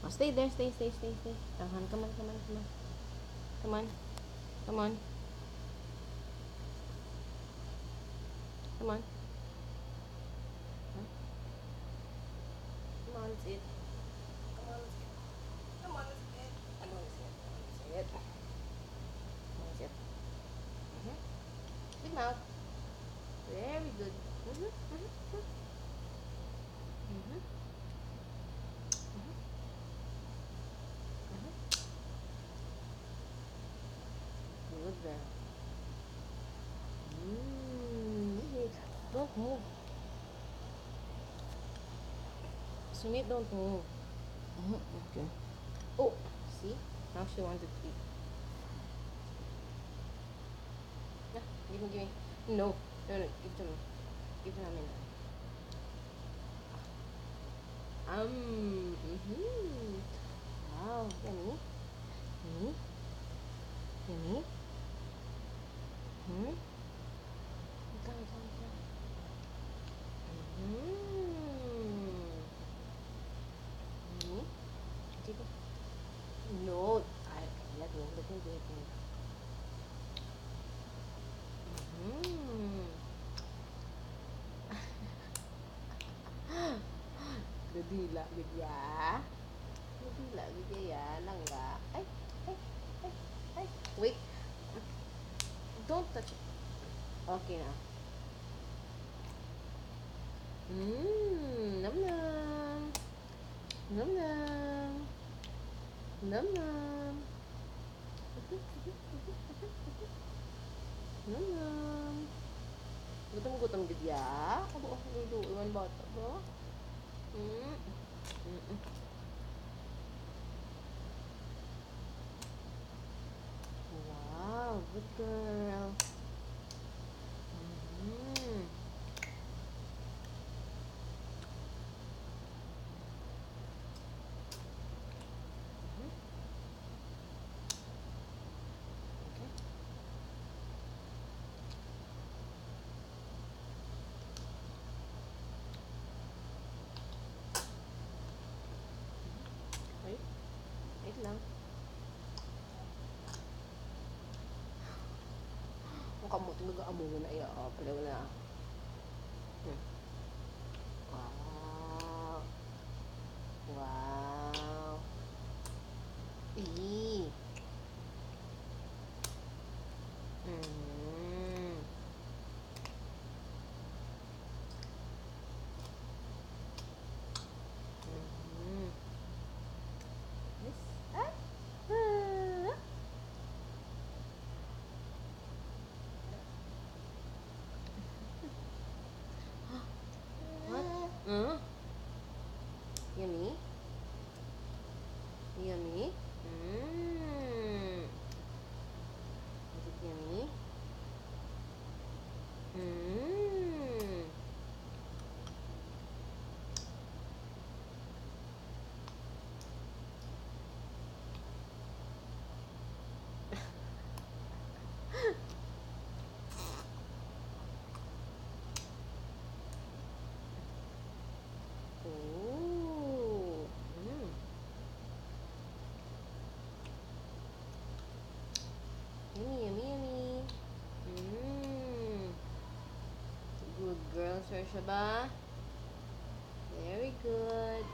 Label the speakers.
Speaker 1: Oh, stay there, stay. Come on. Come on. Come on. Come on. Huh? Come on, sit. Come on, sit. Come on, sit. Come on, sit. Come on, sit. Come on, sit. Big mouth. Very good. Mm-hmm. Good girl. Don't move. Sumit, don't move. Okay. Oh, see? Now she wanted to eat. Yeah, give me. No. Give to me. Give to me now. Wow, yummy. Yummy. Yummy. Hmm? Ikaw. Yummy. Sige. No. I let me do it. Gadila, gadya. Gadila, gadya ya. Langga. Ay. Wait. Don't touch it. Okay na. Nom nom. Nom nom. Nom nom. Nom nom. Gutom gadya. Abo, luluwan bata ba? Wow, good girl. Wait lang. Ang kamot, nag-aamungo na iya. Pala wala. Wow. Wow. Eee. What? Yummy? Yummy? Is it yummy? Ooh. Yummy. Good girl, Sir Shaba. Very good.